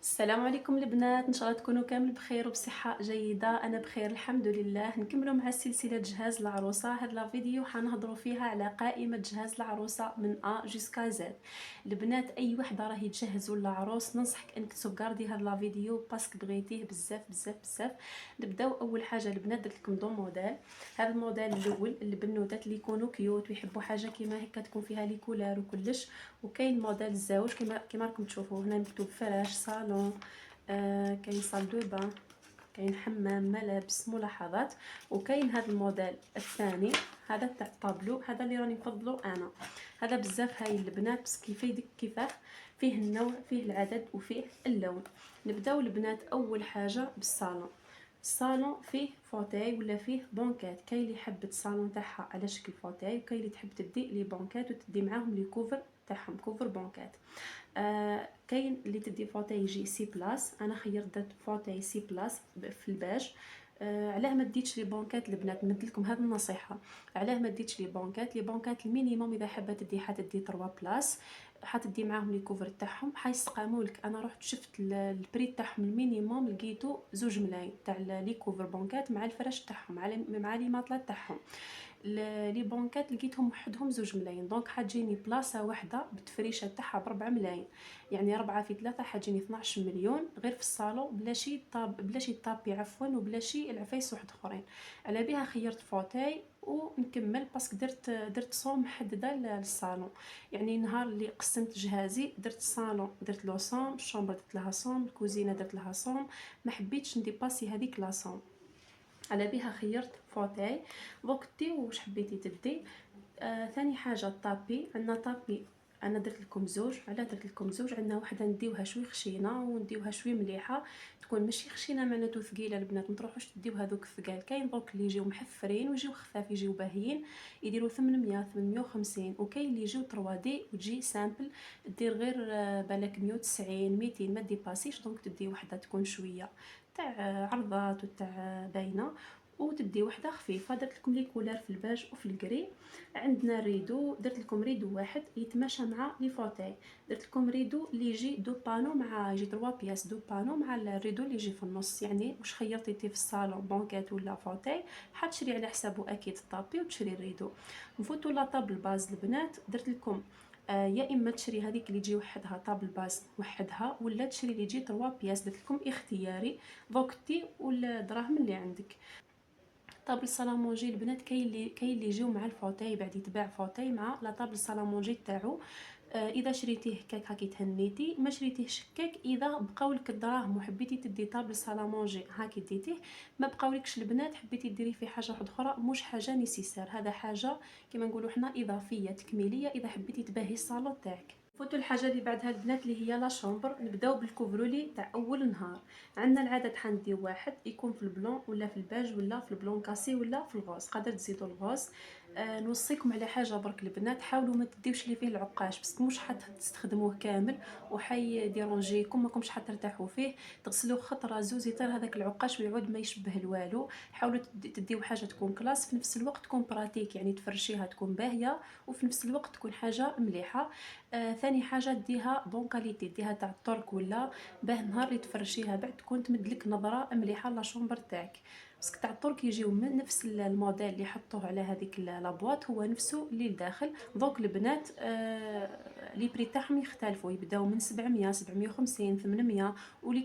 السلام عليكم البنات، ان شاء الله تكونوا كامل بخير وبصحه جيده. انا بخير الحمد لله. نكملوا مع سلسله جهاز العروسه. هذا الفيديو حنهضروا فيها على قائمه جهاز العروسه من ا جوسكا زد. البنات اي وحده راهي تجهز ولا عروس ننصحك انك تسوغاردي هذا الفيديو باسكو بغيتيه بزاف بزاف بزاف. نبداو اول حاجه البنات، درت لكم دو موديل. هذا الموديل الاول البنوتات اللي يكونوا كيوت ويحبوا حاجه كيما هكا تكون فيها لي كولار وكلش. وكاين موديل الزوج كيما راكم تشوفوا هنا مكتوب فراش صالون. كاين صال دو بان، كاين حمام ملابس ملاحظات. وكاين هذا الموديل الثاني، هذا تاع طابلو، هذا اللي راني نفضلو انا. هذا بزاف هاي البنات بس كيفيدك كيفاه، فيه النوع فيه العدد وفيه اللون. نبداو البنات اول حاجه بالصالون. الصالون فيه فوتاي ولا فيه بونكات. كاين اللي يحب الصالون تاعها على شكل فوتاي، وكاين اللي تحب تدي لي بونكات وتدي معاهم لي كوفر تاعهم كوفر بونكات. كاين اللي تدي فوتاي يجي سي بلاس، انا خيرت درت فوتاي سي بلاس في الباج. علاه ما ديتش لي بونكات البنات؟ نمدلكم هذه النصيحه. علاه ما ديتش لي بونكات؟ لي بونكات المينيموم اذا حابه تدي حتدي 3 بلاس، حتدي معاهم لي كوفر تاعهم حيسقامولك. انا رحت شفت البري تاعهم المينيموم لقيتو 2 ملاين تاع لي كوفر بونكات مع الفرش تاعهم مع لي ماطلات تاعهم. لي بونكات لقيتهم وحدهم 2 ملاين، دونك حتجيني بلاصه واحده بالتفريشه تاعها ب4 ملاين. يعني 4 في 3 حتجيني 12 مليون غير في الصالون بلا شي طابي عفوا وبلا شي العفايس واحد اخرين. على بها خيرت فوتاي ونكمل باسكو درت صوم محدده للصالون. يعني نهار اللي قسمت جهازي درت الصالون درت لو صوم، الشومبر درت لها صوم، الكوزينه درت لها صوم. ما حبيتش نديباسي هذيك لا صوم. على بها خيرت فوتاي. دوك دي واش حبيتي تدي. ثاني حاجه الطابي، عندنا طابي. انا درت لكم زوج. على درت لكم زوج، عندنا وحده نديوها شوي خشينه ونديوها شوي مليحه، تكون ماشي خشينه معناتو ثقيله. البنات ما تروحوش تديو هذوك الثقال. كاين دوك اللي يجيو محفرين ويجيو خفاف يجيو باهيين يديروا 800 850. وكاين اللي يجيو 3 دي وتجي سامبل دير غير بالك 190 200 ما ديباسيش. دونك تدي وحده تكون شويه تاع عرضات وتاع باينه، وتدي وحده خفيفه. درت لكم لي كولار في الباج وفي الكري. عندنا ريدو، درت لكم ريدو واحد يتماشى مع لي فوتاي. درت لكم ريدو اللي يجي دو بانو مع يجي 3 بياس دو بانو مع الريدو اللي يجي في النص. يعني واش خيرتي في الصالون بونكات ولا فوتاي حتشري على حسابه اكيد الطابي وتشري الريدو. نفوتوا لا طابل باز البنات. درت لكم يا اما تشري هذيك اللي تجي وحدها طابل باز وحدها، ولا تشري اللي تجي 3 بياس. درت لكم اختياري فوقتي والدراهم اللي عندك. طابل الصالامونجي البنات كاين اللي يجيو مع الفوتاي، بعد يتباع فوتاي مع لا طابل الصالامونجي تاعو. اذا شريتيه هكاك هاكي تهنيتي، ما شريتيهش هكاك اذا بقاولك الدراهم وحبيتي تدي طابل صالامونجي هاكي ديتيه. ما بقاولكش البنات حبيتي ديري فيه حاجه واحده اخرى مش حاجه نيسيسار، هذا حاجه كما نقولوا حنا اضافيه تكميليه اذا حبيتي تباهي الصالون تاعك. فوتوا الحاجه اللي بعدها البنات اللي هي لا شومبر. نبداو بالكوفرولي تاع اول نهار. عندنا العدد حنديو واحد يكون في البلون ولا في الباج ولا في البلون كاسي ولا في الغوز، قادر تزيدوا الغوز. نوصيكم على حاجه برك البنات، حاولوا ما تديوش لي فيه العقاش بس مش حتستخدموه كامل وحي ديرونجيكم ماكمش حترتاحوا فيه. تغسلوه خطره زوز يطير هذاك العقاش ويعود ما يشبه الوالو. حاولوا تديو حاجه تكون كلاس في نفس الوقت تكون براتيك، يعني تفرشيها تكون باهيه وفي نفس الوقت تكون حاجه مليحه. ثاني حاجه ديها بون كاليتي، ديها تاع الترك ولا باه نهار اللي تفرشيها بعد تكون تمدلك نظره مليحه لا شومبر تاعك. باسكو تاع الترك يجيو من نفس الموديل اللي حطوه على هذيك لابواط هو نفسه اللي لداخل. دونك البنات لي بري تاعهم يختلفوا، يبداو من 700 750 800. ولي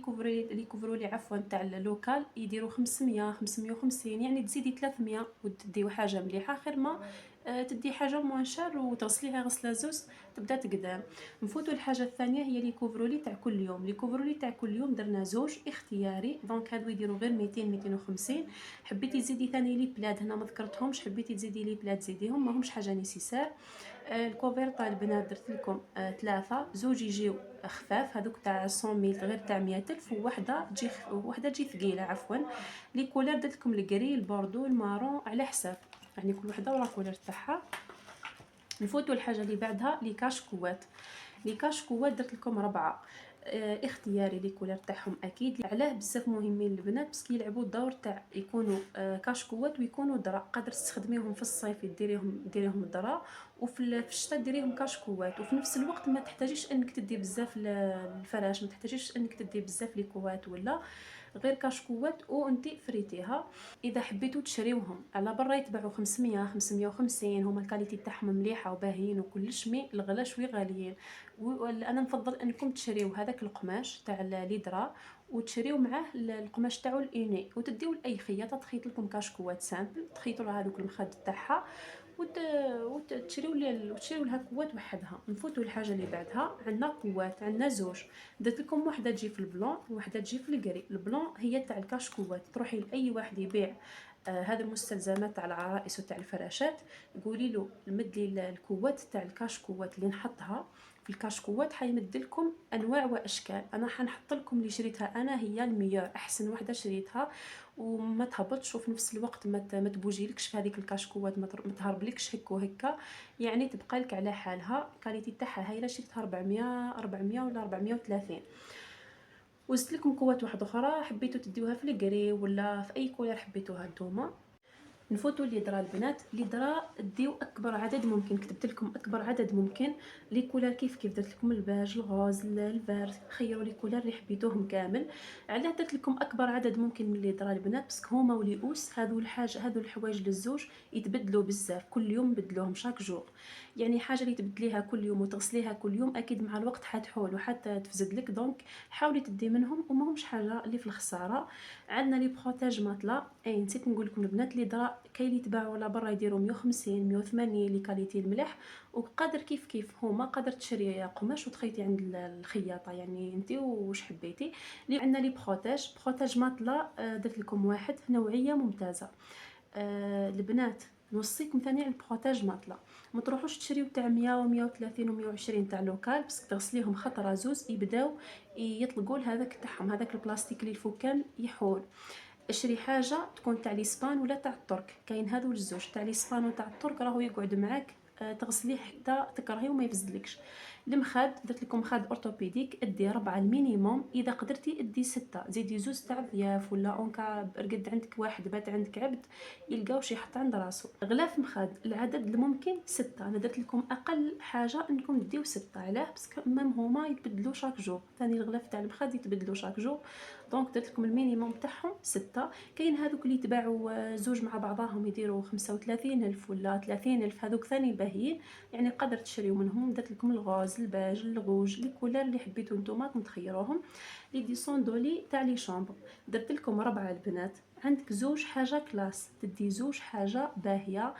كوفرولي عفوا تاع اللوكال يديروا 500 550. يعني تزيدي 300 وتديو حاجه مليحه خير ما تدي حاجه موان شار وتغسليها غسله زوز تبدا تقدام. نفوتوا الحاجه الثانيه هي لي كوفرولي تاع كل يوم. لي كوفرولي تاع كل يوم درنا زوج اختياري، دونك هادو يديروا غير 200 250. حبيتي تزيدي ثاني لي بلاد هنا ما ذكرتهمش، حبيتي تزيدي لي بلاد زيديهم ماهمش حاجه نيسيسار. الكوفير تاع البنات درت لكم ثلاثه، زوج يجيو خفاف هذوك تاع 100 ميل غير تاع 100 الف، وحده تجي ثقيله عفوا. لي كولر درت لكم الكري البوردو المارون على حساب، يعني كل وحده ورا كولر تاعها. نفوتوا الحاجه اللي بعدها لي كاشكوات. لي كاشكوات درت لكم 4 اختياري لي كولر تاعهم اكيد. علاه بزاف مهمين البنات بس يلعبوا الدور تاع يكونوا كاشكوات ويكونوا درا، قادر تستخدميهم في الصيف ديريهم درا في الشتا ديريهم كشكوات، وفي نفس الوقت ما تحتاجيش انك تدي بزاف الفراش، ما تحتاجيش انك تدي بزاف لي كوات ولا غير كشكوات وانت فريتيها. اذا حبيتو تشريوهم على برا يتباعوا 500 550، هما الكاليتي تاعهم مليحه وباهيين وكلش، مي الغلا شويه غاليين. انا نفضل انكم تشريو هذاك القماش تاع ليدرا، وتشريو معاه القماش تاعو الاني، وتديو لاي خياطه تخيط لكم كشكوات سامبل، تخيطوا لها هذوك المخاد تاعها وتشريو لها كوات وحدها. نفوتوا الحاجه اللي بعدها، عندنا كوات، عندنا زوج. درت لكم وحده تجي في البلون وحده تجي في الكري. البلون هي تاع الكشكوات، تروحي لاي واحد يبيع هذه المستلزمات تاع العرائس وتاع الفراشات، قولي له مد لي الكوات تاع الكشكوات اللي نحطها في الكشكوات، حيمد لكم انواع واشكال. انا حنحط لكم اللي شريتها انا هي الميور، احسن وحده شريتها وما تهبطش، وفي نفس الوقت ما تبوجيلكش في هذيك الكشكوات، ما تهربلكش هك وهكا، يعني تبقى لك على حالها. كاليتي تاعها هايله، شريتها 400 ولا 430. وزدت لكم كوات واحده اخرى، حبيتو تديوها في الكري ولا في اي كولر حبيتوها نتوما. نفوتوا اللي درا البنات، اللي درا ديو اكبر عدد ممكن، كتبت لكم اكبر عدد ممكن لي كولر، كيف درت لكم الباج الغوز الفير، خيروا لي كولر اللي حبيتوهم كامل. علاه درت لكم اكبر عدد ممكن من اللي درا البنات، باسكو هما وليؤوس هذو الحوايج للزوج يتبدلوا بزاف، كل يوم بدلوهم شاك جور. يعني حاجه اللي تبدليها كل يوم وتغسليها كل يوم اكيد مع الوقت حتحول وحتى تفزد لك، دونك حاولي تدي منهم وماهمش حاجه اللي في الخساره. عندنا لي بروتاج ماطلا، اي نسيت نقول لكم البنات، اللي درا كاين اللي يتباعوا على برا يديروا 150 180 لي كاليتي المليح، وقادر كيف هما قادر تشري قماش وتخيطي عند الخياطه، يعني انت واش حبيتي. اللي عندنا لي بروتاج ماطلا، درت لكم واحد نوعيه ممتازه. البنات نوصيكم ثاني على البروتاج ماطلا، ما تروحوش تشريو تاع 100 و130 و120 تاع لوكال، بس تغسليهم خطره زوز يبداو يطلقوا لهذاك تاعهم، هذاك البلاستيك اللي الفوكان يحول. اشري حاجه تكون تاع الاسبان ولا تاع الترك، كاين هذو الزوج تاع الاسبان وتاع الترك راهو يقعد معاك تغسليه حتى تكرهيه وما يفزدلكش. المخاد درت لكم مخاد اورتوبيديك، ادي 4 المينيموم، اذا قدرتي ادي 6، زيدي زوج تاع ضياف ولا اونكا رقد عندك واحد بات عندك عبد يلقاو شي يحط عند راسو. غلاف مخاد العدد الممكن 6، انا درت لكم اقل حاجه انكم ديو 6. علاه باسكو ميم هما يتبدلوا شاك جور، ثاني الغلاف تاع المخاد يتبدلوا شاك جور، دونك درت لكم المينيموم تاعهم 6. كاين هذوك اللي يتباعوا زوج مع بعضاهم يديروا 35,000 ولا 30,000، هذوك ثاني باهيين، يعني قدر تشريو منهم. درت لكم الغاز الباج الغوج لي كولر اللي حبيتو نتوما تخيروهم. لي ديسوندولي تاع لي شامبر درت لكم 4 البنات. عندك زوج حاجه كلاس، تدي زوج حاجه باهيه،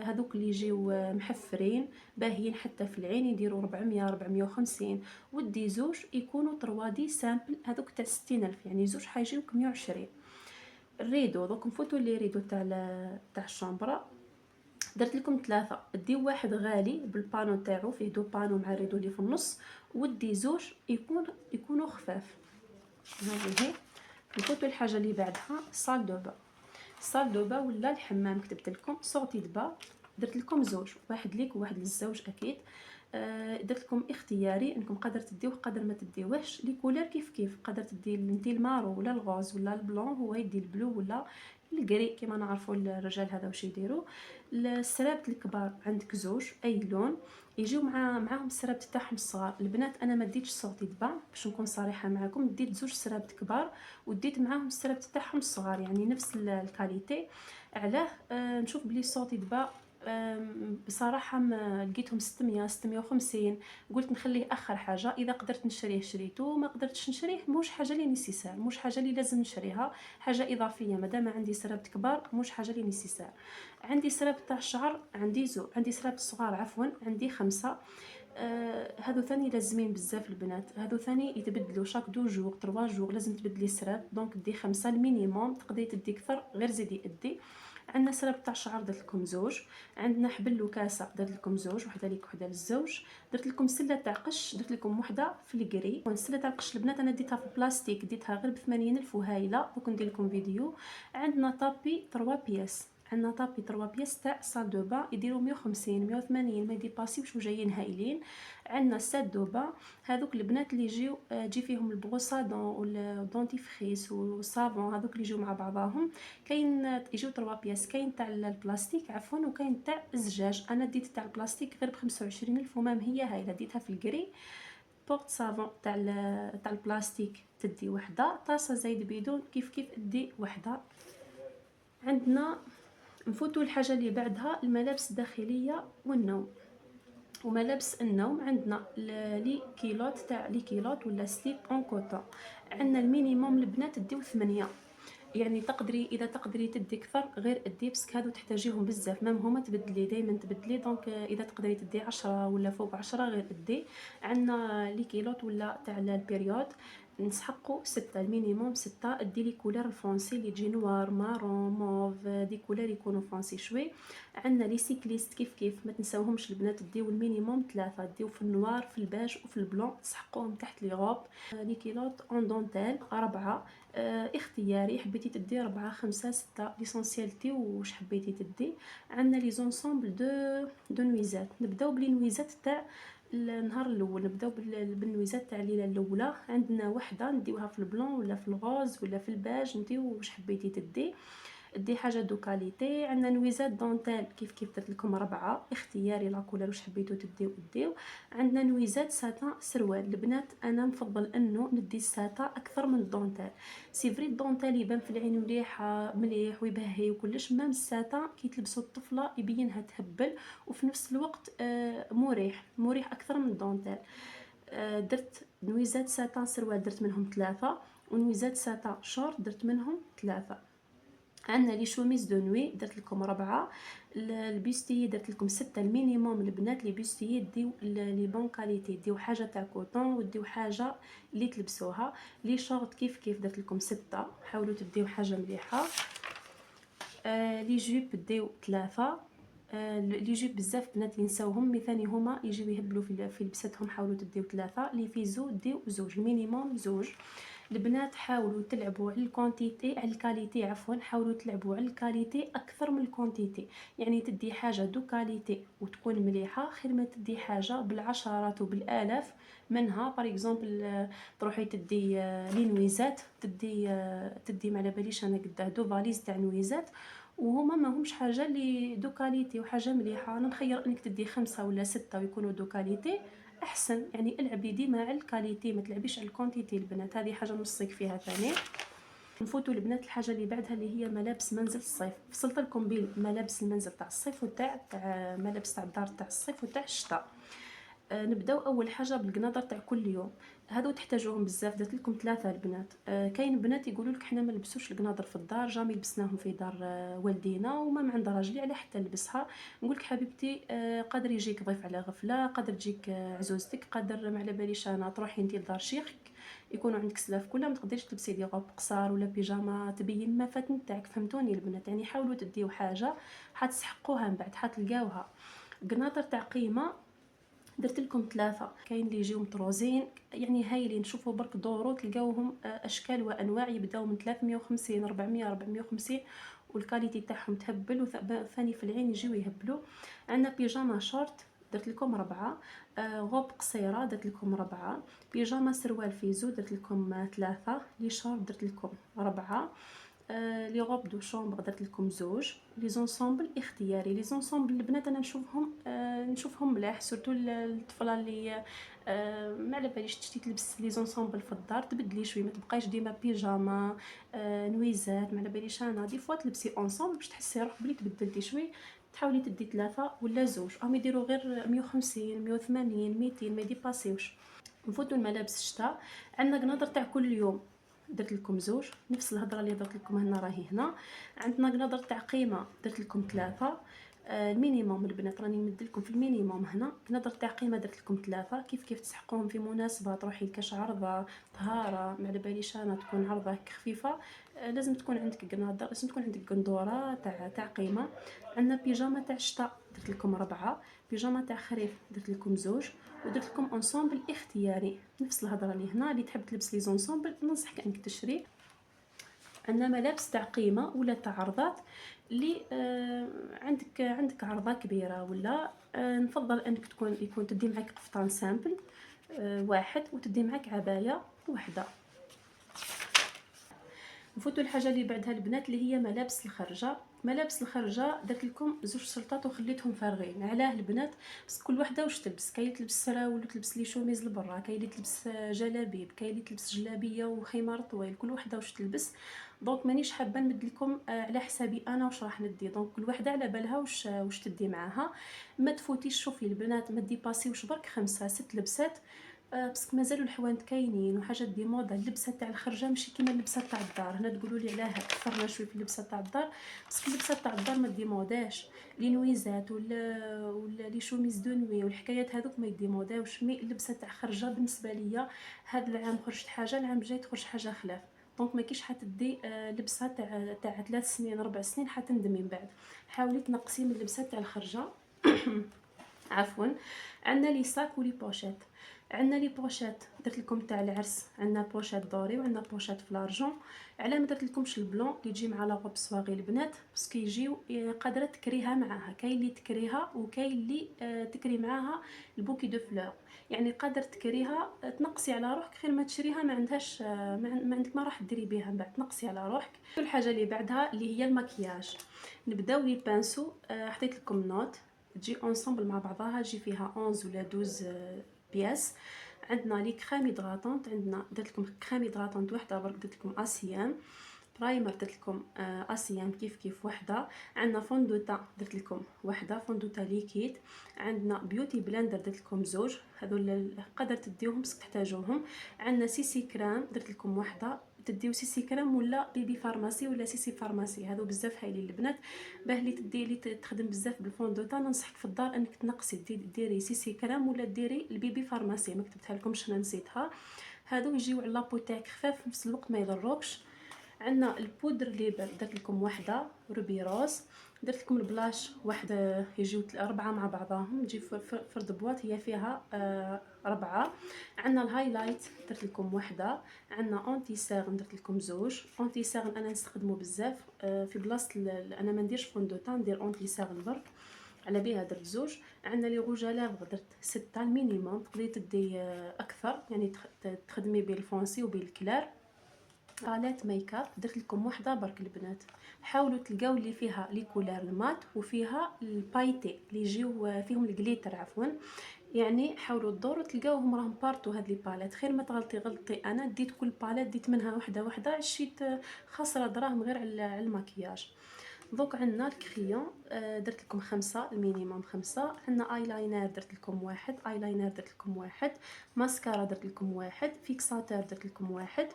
هذوك اللي يجيو محفرين باهيين حتى في العين يديروا 400 450، ودي زوج يكونوا 3 دي سامبل، هذوك تاع 60,000، يعني زوج حيجيوك 120. الريدو دوك نفوتوا لي ريدو تاع الشامبره، درت لكم 3. ديو واحد غالي بالبانو تاعو، فيه دو بانو مع الريدو اللي في النص، ودي زوج يكونوا خفاف. هذه نفوتوا الحاجه اللي بعدها، صال دو با. صال دو با ولا الحمام، كتبت لكم سورتي دو با، درت لكم زوج، واحد ليك وواحد للزوج اكيد. درت لكم اختياري انكم قادر تديوه قادر ما تديوهش، لي كولر كيف قادر تدي انتي المارو ولا الغوز ولا البلون، هو يدي البلو ولا الكري كيما نعرفوا الرجال هذا واش يديروا. السرابت الكبار عندك زوج اي لون، يجيو معاهم السرابت تاعهم الصغار. البنات انا ما ديتش صوتي دبا باش نكون صريحه معكم، ديت زوج سرابت كبار وديت معاهم السرابت تاعهم الصغار، يعني نفس الكاليتي. علاه نشوف بلي صوتي دبا بصراحه ما لقيتهم 600 650، قلت نخليه اخر حاجه، اذا قدرت نشريه شريته، ما قدرتش نشريه موش حاجه لي نيسيسار، موش حاجه لي لازم نشريها، حاجه اضافيه مادام عندي سرابت كبار موش حاجه لي نيسيسار. عندي سرابت تاع الشعر عندي سرابت صغار عفوا عندي 5. هادو ثاني لازمين بزاف البنات، هادو ثاني يتبدلوا شاك 2 جور 3 جور، لازم تبدلي السراب، دونك دي 5 المينيموم، تقدري تدي اكثر غير زيدي ادي. عندنا سراب تاع الشعر درت لكم زوج، عندنا حبل وكاسه درت لكم زوج، وحده ليك وحده للزوج. درت لكم سله تاع قش، درت لكم وحده في الكري. والسله تاع القش البنات انا ديتها في البلاستيك، ديتها غير ب 80,000 وهايله، دوك ندير لكم فيديو. عندنا طابي 3 بياس، عندنا طابي 3 بياس تاع صال دو با يديروا 150 180 ما يديباسيوش وجايين هايلين. عندنا سات دو با هذوك البنات اللي يجيو تجي فيهم البروسادون والدونتيفريس والصابون هذوك اللي يجيو مع بعضاهم. كاين يجيو 3 بياس، كاين تاع البلاستيك عفوا وكاين تاع الزجاج. انا ديت تاع البلاستيك غير ب 25,000 ومام هي هايله، ديتها في الكري. بورت صابون تاع البلاستيك تدي وحده، طاسه زايد بيدون كيف كيف تدي وحده. عندنا نفوتوا الحاجه اللي بعدها الملابس الداخليه والنوم. وملابس النوم عندنا لي كيلوت تاع لي كيلوت ولا ستيب اون كوطون. عندنا المينيموم البنات تديو 8، يعني تقدري اذا تقدري تدي اكثر غير ادي، باسكو هادو تحتاجيهم بزاف، مام هما تبدلي دائما تبدلي، دونك اذا تقدري تدي 10 ولا فوق 10 غير ادي. عندنا لي كيلوت ولا تاع البيريود نسحقوا 6 المينيموم 6. ادي لي كولور الفونسي اللي تجي نوار مارون موف، دي كولور يكونوا فونسي شوي. عندنا لي سيكليست كيف كيف ما تنساوهمش البنات، ديو المينيموم 3، ديو في النوار في الباج وفي البلون، تسحقوهم تحت لي غوب. لي كيلوت اون دونتيل 4، اختياري حبيتي تدي 4 5 6 ليسونسيالتي واش حبيتي تدي. عندنا لي زونسومبل دو نويزات. نبداو بلي نويزات تاع النهار الاول، نبداو بالنويزات تاع الليله الاولى. عندنا وحده نديوها في البلون ولا في الغوز ولا في الباج، نديو واش حبيتي تدي. دي حاجه دو كاليتي. عندنا نويزات دونتيل كيف كيف درت لكم 4 اختياري لا كولور واش حبيتو تديو ديو. عندنا نويزات ساتان سروال البنات، انا نفضل انه ندي الساتا اكثر من الدونتيل. سي فري الدونتيل يبان في العين مليح ويبهي وكلش، مام الساتا كي تلبسوا الطفله يبينها تهبل وفي نفس الوقت مريح اكثر من الدونتيل. درت نويزات ساتان سروال درت منهم 3، ونويزات ساتان شورت درت منهم 3. عندنا لي شوميز دو نوي درت لكم 4. البيستي درت لكم 6 المينيموم البنات. لي بيستي ديو لي بون كاليتي، ديو حاجه تاع كوطون وديو حاجه اللي تلبسوها. لي شورت كيف كيف درت لكم 6، حاولوا تديو حاجه مليحه. لي جوب ديو 3. لي جوب بزاف بنات ينساوهم، مثاني هما يجيو يهبلوا في لبستهم، حاولوا تديو 3. لي فيزو ديو 2 المينيموم 2. البنات حاولوا تلعبوا على الكونتيتي على الكاليتي عفوا، حاولوا تلعبوا على الكاليتي اكثر من الكونتيتي، يعني تدي حاجه دو كاليتي وتكون مليحه خير ما تدي حاجه بالعشرات وبالالاف منها. بار اكزومبل تروحي تدي لي نويزات، تدي ما على باليش انا قداه دو فاليز تاع نويزات وهما ما همش حاجه لي دو كاليتي وحاجه مليحه. انا نخير انك تدي 5 ولا 6 ويكونوا دو كاليتي احسن، يعني العبي ديما على الكاليتي ما تلعبيش على الكونتيتي البنات، هذه حاجه نوصيك فيها ثاني. نفوتوا البنات الحاجه اللي بعدها اللي هي ملابس منزل الصيف. فصلت لكم بين ملابس المنزل تاع الصيف وتاع ملابس تاع الدار تاع الصيف وتاع الشتاء. نبداو اول حاجه بالقناطر تاع كل يوم، هادو تحتاجوهم بزاف. درت لكم 3 البنات. كاين بنات يقولوا لك حنا ما نلبسوش القناطر في الدار، جامي لبسناهم في دار والدينا وما عند راجلي على حتى نلبسها. نقول لك حبيبتي قادر يجيك ضيف على غفله، قادر تجيك عزوزتك، قادر ما على باليش انا تروحي انت لدار شيخك يكونوا عندك سلاف كلها، ما تقدريش تلبسي لي غوب قصار ولا بيجاما تبين ما فات نتاعك. فهمتوني البنات؟ يعني حاولوا تديو حاجه حتسحقوها من بعد حتلقاوها. قناطر تاع قيمه درت لكم 3. كاين اللي يجيو مطروزين يعني هايلين، شوفوا برك دورو تلقاوهم اشكال وانواع، يبداو من 350 400 450 والكاليتي تاعهم تهبل وثاني في العين يجيو يهبلوا. عندنا بيجاما شورت درت لكم 4. غوب قصيره درت لكم 4. بيجاما سروال فيزو درت لكم 3. لي شورت درت لكم 4. لي غوب دو شومبر درت لكم 2. لي زونسومبل اختياري. لي زونسومبل البنات انا نشوفهم ملاح، سورتو الطفله اللي ما على باليش تشتي تلبس لي زونسومبل في الدار تبدلي شويه، ما تبقايش ديما بيجاما نويزات ما على باليش انا. دي فوا تلبسي اونسومبل باش تحسي روحك بلي تبدلتي شويه، تحاولي تدي 3 ولا 2. راهم يديروا غير 150 180 200 ما يديباسيوش. نفوتوا الملابس الشتاء. عندنا قناطر تاع كل يوم درت لكم 2، نفس الهضره اللي درت لكم هنا راهي هنا. عندنا قناطر تاع قيمه درت لكم 3. المينيموم البنات راني نمد لكم في المينيموم هنا. قناطر تاع قيمه درت لكم 3 كيف كيف تسحقوهم في مناسبه، تروحي لكاش عرضه طهاره ما على باليش انا تكون عرضه خفيفه، لازم تكون عندك قناطر، لازم تكون عندك قندوره تاع قيمه. عندنا بيجاما تاع الشتاء درت لكم 4. بيجاما تاع خريف درت لكم 2. ودرت لكم انسومبل اختياري، نفس الهضره اللي هنا. اللي تحب تلبس لي زونسومبل ننصحك انك تشري. عندنا ملابس تاع قيمه ولا تاع عرضات اللي عندك عرضه كبيره، ولا نفضل انك يكون تدي معك قفطان سامبل واحد، وتدي معك عبايه وحده. نفوتوا الحاجه اللي بعدها البنات اللي هي ملابس الخرجه. ملابس الخرجه درت لكم زوج شرطات وخليتهم فارغين. علاه البنات؟ بس كل وحده واش تلبس، كاين اللي تلبس سراول وتلبس لي شوميز لبرا، كاين اللي تلبس جلابيب، كاين اللي تلبس جلابيه وخمار طويل، كل وحده واش تلبس. دونك مانيش حابه نمد لكم على حسابي انا واش راح ندي، دونك كل وحده على بالها واش تدي معاها. ما تفوتيش، شوفي البنات ما ديباسيوش برك 5 6 لبسات، باسكو مازالوا الحوانت كاينين وحاجات دي موضه. اللبسه تاع الخرجه ماشي كيما اللبسه تاع الدار. هنا تقولوا لي علاه كثرنا شويه في اللبسه تاع الدار، باسكو اللبسه تاع الدار ما ديموداش. لي نويزات ولا لي شوميز دو نوي والحكايات هذوك ما يديموداوش. مي اللبسه تاع خرجه بالنسبه ليا هذا العام خرجت حاجه، العام الجاي تخرج حاجه خلاف. دونك ما كيش حتدي لبسه تاع 3 سنين 4 سنين حتندمي من بعد. حاولي تنقصي من اللبسه تاع الخرجه. عفوا. عندنا لي ساك ولي بوشيت. عندنا لي بوشيت درت لكم تاع العرس، عندنا بوشيت دوري وعندنا بوشيت فلارجون. علاه ما درت لكمش البلون اللي يجي مع لا روب صواغي البنات؟ باسكو يجيو قادره تكريها معاها، كاين اللي تكريها وكاين اللي تكري معاها البوكي دو فلور. يعني قادر تكريها تنقصي على روحك، خير ما تشريها ما عندهاش ما عندك ما راح ديري بها من بعد، تنقصي على روحك. الحاجه اللي بعدها اللي هي المكياج. نبداو لي بانسو. حطيت لكم نوت تجي اونصومبل مع بعضها، تجي فيها 11 ولا 12 بياس. عندنا لي كريم هيدراتونط، عندنا درت لكم كريم هيدراتونط وحده برك، درت لكم اسيان برايمر، درت لكم اسيان كيف وحده. عندنا فوندوتا درت لكم وحده فوندوتا ليكيد. عندنا بيوتي بلندر درت لكم زوج، هذول قدر تديوهم بس تحتاجوهم. عندنا سيسي كريم درت لكم وحده، تديو سيسي كريم ولا بيبي فارماسي ولا سيسي فارماسي، هادو بزاف هايلين البنات. باه لي تدي لي تخدم بزاف بالفوندوتا، ننصحك في الدار انك تنقصي ديري سيسي كريم ولا ديري البيبي فارماسي، ما كتبتها لكمش انا نسيتها. هادو يجيو على لابو تاعك خفاف في نفس الوقت ما يضروكش. عندنا البودر ليبر درت لكم وحده روبي روز. درت لكم البلاش وحده، يجيو 4 مع بعضهم، تجي فرد بواط هي فيها 4. عندنا الهايلايت درت لكم وحده. عندنا اونتي سيغن درت لكم زوج. اونتي سيغن انا نستخدمه بزاف في بلاصه انا ما نديرش فوندوتا، ندير اونتي سيغن برك، على بها درت زوج. عندنا لي روج لافغ درت 6 المينيموم، تقدري تدي اكثر يعني تخدمي بالفونسي وبالكلار. باليت ميك اب درت لكم وحده برك البنات. حاولوا تلقاو اللي فيها لي كولار المات وفيها البايتي اللي يجيو فيهم الجليتر عفوا، يعني حاولوا تدوروا تلقاوهم راهم بارتو. هاد لي باليت خير ما غلطي انا ديت كل باليت ديت منها وحده عشيت خاسره دراهم غير على المكياج. دوك عندنا الكريون درت لكم 5 المينيموم 5. عندنا ايلاينر درت لكم واحد، ايلاينر درت لكم واحد، ماسكارا درت لكم واحد، فيكساتور درت لكم واحد،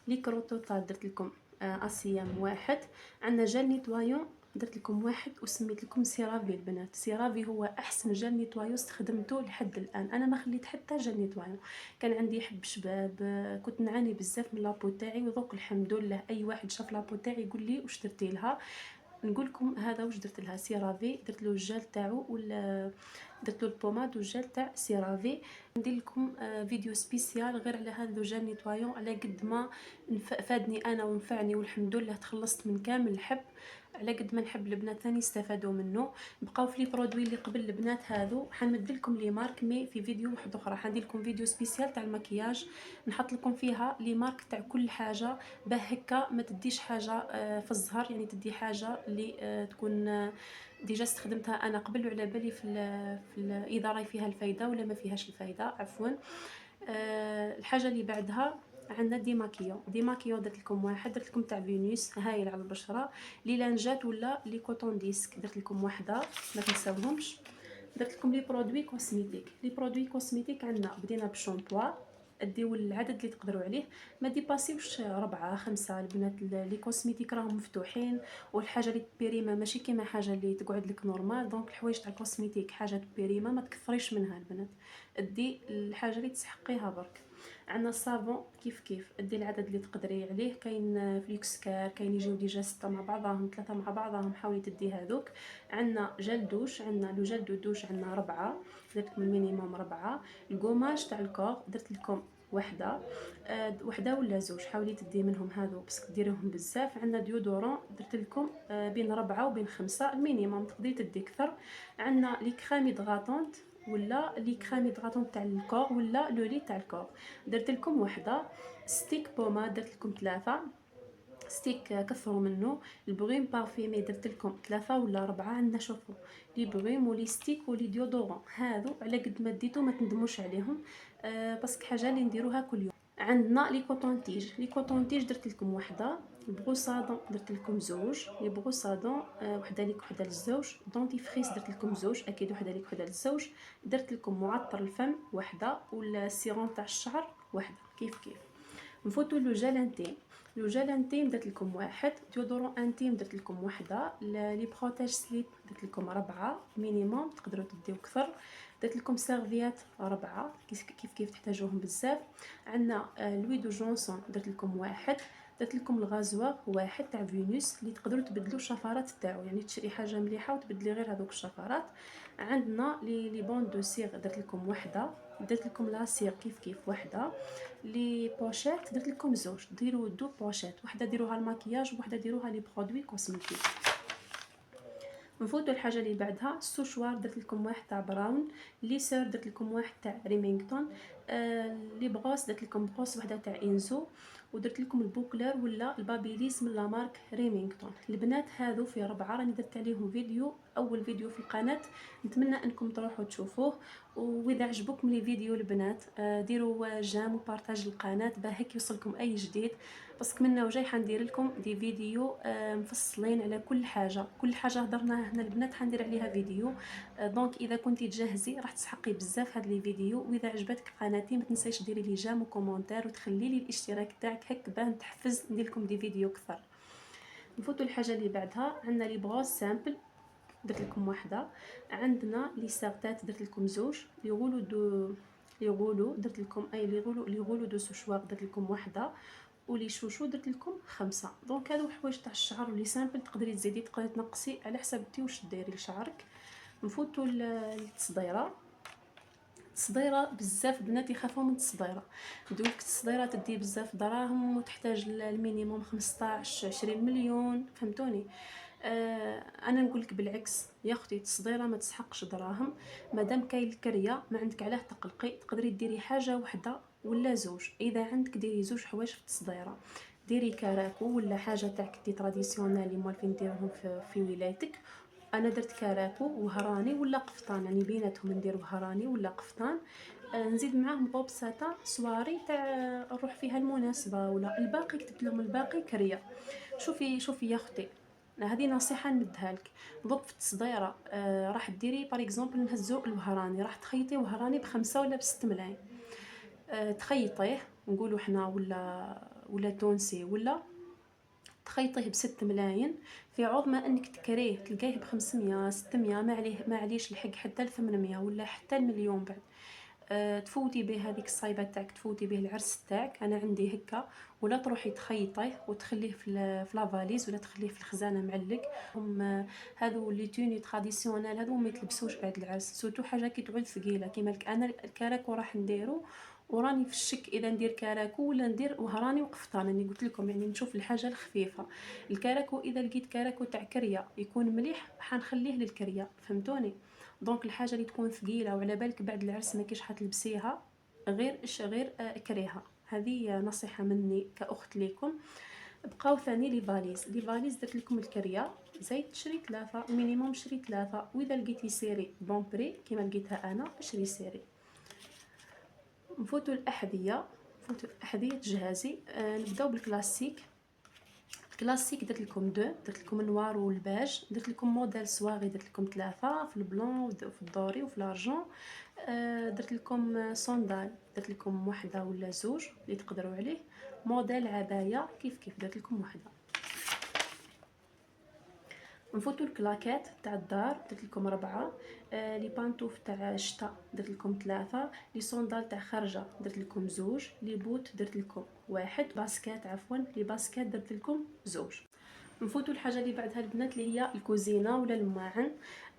لي كروتوطال درت لكم اسيام واحد. عندنا جل نيتوايون درت لكم واحد وسميت لكم سيرافي البنات. سيرافي هو احسن جل نيتوايو استخدمته لحد الان، انا ما خليت حتى جل نيتوايو. كان عندي حب شباب، كنت نعاني بزاف من لابو تاعي، ودوك الحمد لله اي واحد شاف لابو تاعي يقول لي واش درتي لها. نقول لكم هذا واش درت لها. سيرافي درت له الجل تاعو ولا درت له البوماد والجل تاع سيرافي. ندير لكم فيديو سبيسيال غير على هذا الجل نيتوايون، على قد ما فادني انا ونفعني والحمد لله تخلصت من كامل الحب، على قد ما نحب البنات ثاني يستفادوا منه. بقاو في لي برودوي اللي قبل البنات هذو حنمد لكم لي مارك مي في فيديو واحد اخرى، حندير لكم فيديو سبيسيال تاع المكياج نحط لكم فيها لي مارك تاع كل حاجه، باه هكا ما تديش حاجه في الزهر، يعني تدي حاجه اللي تكون ديجا استخدمتها انا قبل وعلى بالي اذا راهي فيها الفايده ولا ما فيهاش الفايده عفوا. الحاجه اللي بعدها عندنا ديماكيو درت لكم واحد، درت لكم تاع فينوس هايل على البشره. لي لانجات ولا لي كوتون ديسك درت لكم وحده ما تنساوهمش. درت لكم لي برودوي كوسميتيك عندنا بدينا بالشامبوا، ديو العدد اللي تقدروا عليه، ما ديباسيوش 4 5 البنات. لي كوسميتيك راهم مفتوحين، والحاجه اللي تبيريما ماشي كيما حاجه اللي تقعد لك نورمال. دونك الحوايج تاع الكوسميتيك حاجه تبيريما ما تكثريش منها البنات، دي الحاجه اللي تسحقيها برك. عندنا الصابون كيف دي العدد اللي تقدري عليه، كاين فليكس كار، كاين يجيو ديجا 6 مع بعضهم 3 مع بعضهم، حاولي تدي هذوك. عندنا جل دوش، عندنا لو جل دو دوش عندنا 4 درت لكم المينيموم 4. الكوماج تاع الكور درت لكم وحده. وحده ولا زوج، حاولي تدي منهم هذو بس ديريهم بزاف. عندنا ديودورون درت لكم بين 4 وبين 5 المينيموم، تقدري تدي اكثر. عندنا لي كريم هيدغاتونت ولا لي كريم هيدغاتونت تاع الكور ولا لو لي تاع الكور، درت لكم وحده. ستيك بوماد درت لكم 3 ستيك، كثروا منه. البغيم بارفيمي درت لكم 3 ولا 4. عندنا شوفوا لي بغيم ولي ستيك ولي ديودورون، هادو على قد ما ديتو ما تندموش عليهم، باسكو حاجه اللي نديروها كل يوم. عندنا لي كوطونتيج، لي كوطونتيج درت لكم وحده. البروسادون درت لكم زوج، لي بروسادون وحده ليك وحده للزوج. دونتيفريس درت لكم زوج، اكيد وحده ليك وحده للزوج. درت لكم معطر الفم وحده، والسيروم تاع الشعر وحده كيف كيف. نفوتوا لو جيل انتيم، لو جيل انتيم درت لكم واحد. ديودورون انتيم درت لكم وحده. لي بروتيج سليب درت لكم 4 مينيموم، تقدروا تديو اكثر. درت لكم سيرفيات 4 كيف تحتاجوهم بزاف. عندنا لوي دو جونسون درت لكم واحد. درت لكم الغازوار واحد تاع فينوس اللي تقدروا تبدلوا الشفرات تاعو، يعني تشري حاجه مليحه وتبدلي غير هذوك الشفرات. عندنا لي بون دو سيغ درت لكم وحده. درت لكم لا سيغ كيف وحده. لي بوشيت درت لكم زوج، ديروا دو بوشيت، وحده ديروها الماكياج وحده ديروها لي برودوي كوسميتيك. نفوتوا الحاجه اللي بعدها، السوشوار درت لكم واحد تاع براون. لي سور درت لكم واحد تاع ريمينغتون. لي بغوس درت لكم بغوس وحده تاع انزو. ودرت لكم البوكلر ولا البابيليس من لا مارك ريمينغتون. البنات هذو في 4 راني درت عليهم فيديو، اول فيديو في القناه، نتمنى انكم تروحوا تشوفوه. واذا عجبكم لي فيديو البنات ديروا جام وبارطاج القناه باه هيك يوصلكم اي جديد، باسكو منا وجاي حندير لكم دي فيديو مفصلين على كل حاجه هضرناها هنا البنات حندير عليها فيديو. دونك اذا كنتي تجهزي راح تسحقي بزاف هاد لي فيديو. واذا عجبتك قناتي ما تنسيش ديري لي جام وكومونتير وتخلي لي الاشتراك تاعك هك باه نتحفز ندير لكم دي فيديو اكثر. نفوتوا الحاجه اللي بعدها، عندنا لي بغوس سامبل درت لكم واحده. عندنا لي سارتات درت لكم زوج. لي غولو درت لكم لي غولو دو سوشوار درت لكم واحده. ولي شوشو درت لكم 5. دونك هادو حوايج تاع الشعر ولي سامبل، تقدري تزيدي تقدري تنقصي على حسب انتي واش ديري لشعرك. نفوتوا للتصديره. التصديره بزاف بنات يخافوا من التصديره، دوك التصديره تدي بزاف دراهم وتحتاج المينيموم 15 20 مليون، فهمتوني؟ انا نقولك بالعكس يا اختي، التصديره ما تسحقش دراهم. مادام كاين الكريه ما عندك علاه تقلقي، تقدري ديري حاجه وحده ولا زوج. اذا عندك ديري زوج حوايج في التصديره، ديري كراكو ولا حاجه تاعك دي تراديسيونال اللي موالفين ديروهم في ولايتك. انا درت كراكو وهراني ولا قفطان، يعني بيناتهم ندير هراني ولا قفطان. نزيد معاهم طوب ساتان سواري تاع نروح فيها المناسبه، ولا الباقي كتبت لهم الباقي كريه. شوفي يا اختي، هذه نصيحه نديها لك. ضب في التصديره راح ديري بار اكزومبل نهزو الوهراني، راح تخيطي وهراني ب5 ولا ب6 ملايين. تخيطيه نقولوا حنا ولا تونسي، ولا تخيطيه ب6 ملايين، في عوض ما انك تكريه تلقاه ب500 600، ما عليش الحق حتى ل800 ولا حتى المليون بعد. تفوتي به هذيك الصايبه تاعك، تفوتي به العرس تاعك. انا عندي هكا. ولا تروحي تخيطيه وتخليه في لافاليز ولا تخليه في الخزانه معلق. هم هذو لي توني تراديسيونال هذو ما يتلبسوش بعد العرس، سورتو حاجه كي تعود ثقيله كيما لك. انا الكراكو راح نديرو وراني في الشك اذا ندير كراكو ولا ندير وهراني وقفطان. راني قلت لكم يعني نشوف الحاجه الخفيفه. الكراكو اذا لقيت كراكو تاع كريه يكون مليح حنخليه للكريه، فهمتوني؟ دونك الحاجه اللي تكون ثقيله وعلى بالك بعد العرس ما كيش حتلبسيها غير كريها. هذه نصيحه مني كاخت ليكم. بقاو ثاني لي فاليز درت لكم الكريه. زيد تشري 3 مينيموم، شري 3. واذا لقيتي سيري بون بري كيما لقيتها انا شري سيري. نفوتوا الاحذيه تجهازي. نبداو بالكلاسيك. الكلاسيك درت لكم 2، درت لكم النوار والباج. درت لكم موديل سواغي، درت لكم 3 في البلون وفي الدوري وفي لارجون. درت لكم صندال، درت لكم وحده ولا زوج اللي تقدروا عليه. موديل عبايه كيف درت لكم وحده. نفوتوا الكلاكات تاع الدار، درت لكم 4. لي بانطوف تاع الشتاء درت لكم 3. لي صوندال تاع خرجه درت لكم زوج. لي بوت درت لكم 1. باسكات عفوا، لي باسكات درت لكم زوج. نفوتوا الحاجه اللي بعدها البنات اللي هي الكوزينه ولا الماعن.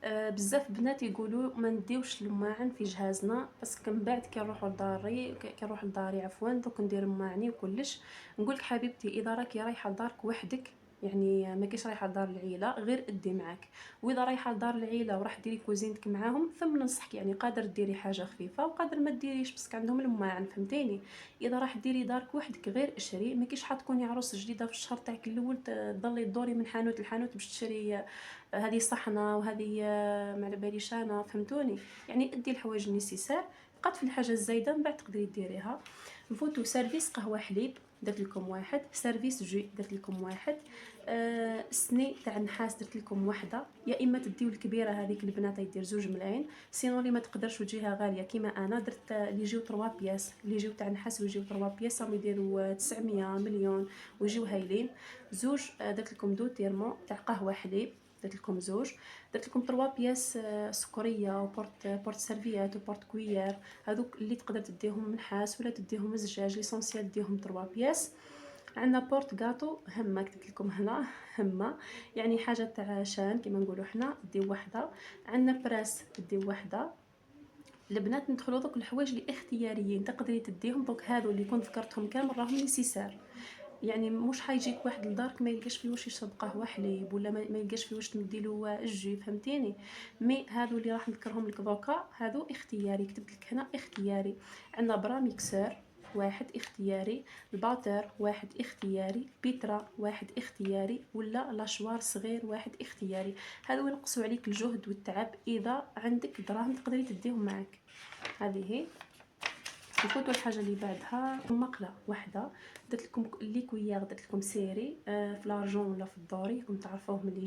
بزاف بنات يقولوا ما نديوش الماعن في جهازنا، باسكو من بعد كنروح لداري عفوا دوك ندير ماعني وكلش. نقولك حبيبتي اذا راكي رايحه لدارك وحدك، يعني ما كاينش رايحه لدار العيله، غير ادي معاك. واذا رايحه لدار العيله وراح ديري كوزينتك معاهم، ثم ننصحك يعني قادر ديري حاجه خفيفه وقادر ما ديريش باسكو عندهم الماعن، فهمتيني. اذا راح ديري دارك وحدك غير اشري، ما كاينش حتكوني عروس جديده في الشهر تاعك الاول تضلي تدوري من حانوت لحانوت باش تشري هذه صحنه وهذه ما على باليش انا، فهمتوني. يعني ادي الحوايج النيسيسار، بقات في الحاجه الزايده من بعد تقدري ديريها. نفوتو سيرفيس قهوه حليب، درت لكم واحد. سيرفيس جو درت لكم واحد. سني تاع النحاس درت لكم وحده، يا اما تديو الكبيره هذيك البنات يدير 2 ملاين، سينو اللي ما تقدرش وتجيها غاليه كيما انا درت اللي يجيو 3 بياس، اللي يجيو تاع النحاس ويجيو 3 بياس راهم يديروا 900 مليون ويجيو هايلين. زوج درت لكم دو تيرمو تاع قهوه حليب، درت لكم زوج. درت لكم 3 بياس سكريه وبورت سيرفيات وبورت كويير، هذوك اللي تقدر تديهم منحاس ولا تديهم زجاج، ليسونسيال ديهم 3 بياس. عندنا بورت غاتو همه كتبت لكم هنا همه، يعني حاجه تاع شان كيما نقولوا حنا، ديو وحده. عندنا براس ديو وحده. البنات ندخلوا دوك الحوايج اللي اختياريين تقدري تديهم، دوك هادو اللي كنت ذكرتهم كامل راهم نيسيسار. يعني مش حيجيك واحد لدارك ما يلقاش فيه واش يشرب قهوه حليب ولا ما يلقاش فيه واش تمديلو الجو، فهمتيني. مي هادو اللي راح نذكرهم لك دوكا هادو اختياري، كتبت لك هنا اختياري. عندنا براميكسور واحد اختياري، الباتر واحد اختياري، بيترا واحد اختياري، ولا لاشوار صغير واحد اختياري. هادو ينقصوا عليك الجهد والتعب، اذا عندك دراهم تقدري تديهم معك. هذه هي. نفوتوا الحاجه اللي بعدها مقله واحده، درت لكم لي كويير، درت لكم سيري في لارجون ولا في الدوري كنت تعرفوهم اللي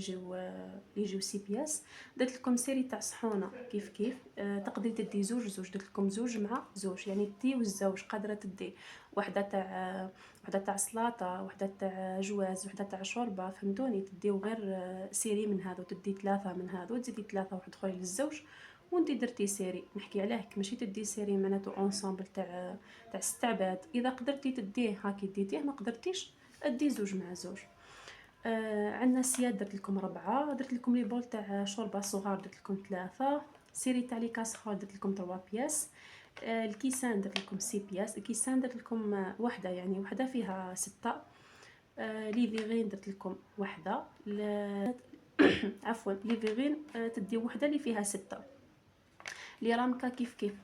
يجيو 6 بياس. درت لكم سيري تاع صحونه كيف تقدري تدي زوج زوج، درت لكم زوج مع زوج، يعني تدي والزوج قادره تدي وحده تاع سلاطه، وحده تاع جواز، وحده تاع شوربه، فهمتوني. تديو غير سيري من هذا وتدي 3 من هذا وتزيدي 3 واحد اخرين للزوج وانتي درتي سيري. نحكي علاه ماشي تدي سيري معناتو اونصامبل تاع 6 عباد، اذا قدرتي تديه هاكي ديتيه، ما قدرتيش ادي زوج مع زوج. عندنا سياد درت لكم 4، درت لكم لي بول تاع شوربه صغار درت لكم 3، سيري تاع لي كاسرول درت لكم 3 بياس. الكيسان درت لكم 6 بياس، الكيسان درت لكم وحده، يعني وحده فيها 6. لي فيغين درت لكم وحده عفوا لي فيغين تدي وحده اللي فيها 6. لي رامكا كيف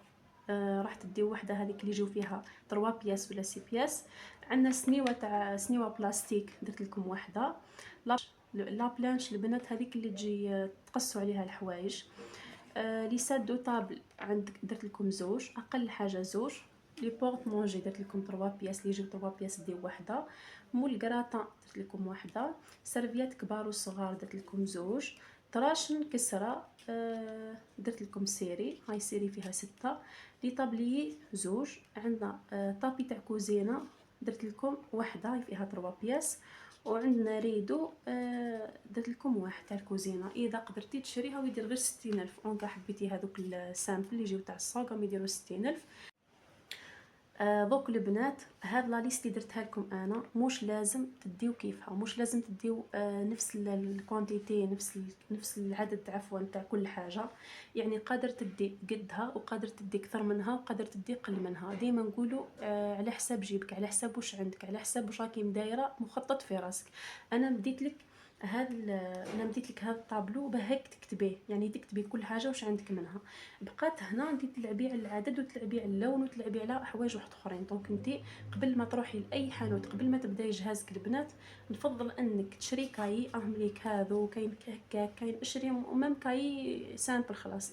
راح تديو وحده هذيك اللي يجيو فيها 3 بياس ولا 6 بياس. عندنا سنيوه تاع سنيوه بلاستيك درت لكم وحده. لا بلانش البنات هذيك اللي تجي تقصوا عليها الحوايج. لي ساد دو طابل عندك درت لكم زوج، اقل حاجه زوج. لي بورت مونجي درت لكم 3 بياس، اللي يجيو 3 بياس ديو وحده. مول كراطان درت لكم وحده. سيرفيات كبار وصغار درت لكم زوج. طراشن كسره درت لكم سيري، هاي سيري فيها 6. لي طابلي زوج. عندنا طابي تاع كوزينه درت لكم وحده فيها 3 بياس. وعندنا ريدو درت لكم واحد تاع الكوزينه، اذا قدرتي تشريها ويدير غير 60,000، اونكا حبيتي هذوك السامبل اللي يجيو تاع الصاغ راهم يديروا 60,000. دوك البنات هاد لا ليست اللي درتها لكم انا مش لازم تديو كيفها، مش لازم تديو نفس الكوانتيتي، نفس العدد عفوا تاع كل حاجه. يعني قادر تدي قدها وقادر تدي اكثر منها وقادر تدي قل منها. ديما نقولوا على حساب جيبك، على حساب واش عندك، على حساب واش راكي مدايره مخطط في راسك. انا بديت لك انا مديت لك هذا الطابلو بهاك تكتبيه، يعني تكتبي كل حاجه واش عندك منها. بقات هنا انت تلعبي على العدد وتلعبي على اللون وتلعبي على حوايج واحد اخرين. دونك انت قبل ما تروحي لاي حانوت، قبل ما تبداي جهازك البنات، نفضل انك تشري كاي راهم ليك هذو كاين هكاك، كاين اشري ميم كاي سامبل خلاص،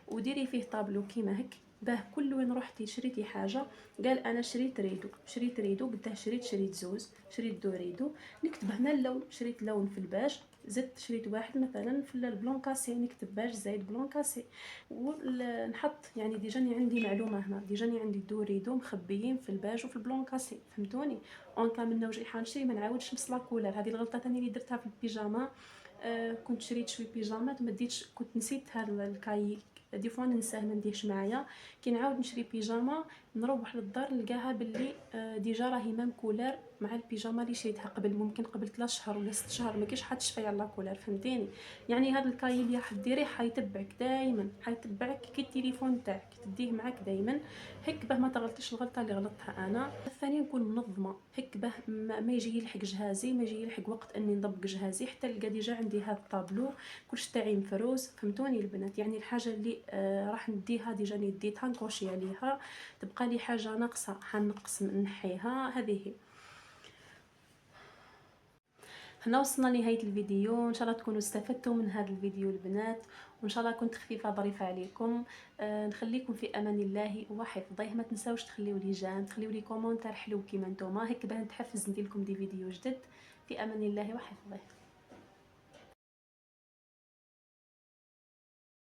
وديري فيه طابلو كيما هك، باه كل وين رحتي شريتي حاجه قال انا شريت ريدو قداه شريت زوز، شريت دو ريدو، نكتب هنا اللون، شريت لون في الباج، زدت شريت واحد مثلا في البلون كاسي، نكتب باج زايد بلون كاسي، ونحط يعني ديجاني عندي معلومه هنا، ديجاني عندي دو ريدو مخبيين في الباج وفي البلون كاسي، فهمتوني. اون كان منا وجهي حنشري ما نعاودش نفس لاكولر. هذه الغلطه ثاني اللي درتها في البيجاما. كنت شريت شويه بيجامات ما ديتش، كنت نسيت هذا الكاي، دي فوا ننساه ما نديهش معايا. كي نعاود نشري بيجاما نروح للدار نلقاها باللي ديجا راهي مام كولر مع البيجامه اللي شريتها قبل، ممكن قبل 3 شهور ولا 6 شهور، ما كاينش حتشفى على لاكولار، فهمتيني؟ يعني هذا الكاي اللي حديريه حيتبعك دائما، حيتبعك كي التليفون تاعك تديه معاك دائما، هيك باه ما تغلطيش الغلطه اللي غلطتها انا. الثاني نكون منظمه هيك باه ما يجي يلحق جهازي، ما يجي يلحق وقت اني نضبق جهازي، حتى نلقى ديجا عندي هذا الطابلو كلش تاعي مفروز، فهمتوني البنات؟ يعني الحاجه اللي راح نديها ديجا نديتها نكوشي عليها، تبقى لي حاجه ناقصه حنقص نحيها، هذه هي. هنا وصلنا لنهايه الفيديو، ان شاء الله تكونوا استفدتوا من هذا الفيديو البنات، وان شاء الله كنت خفيفه ظريفه عليكم. نخليكم في امان الله وحفظه. ما تنساوش تخليوا لي جيم، تخليوا لي كومونتير حلو كيما نتوما، هيك باه نتحفز ندير لكم دي فيديو جدد. في امان الله وحفظه.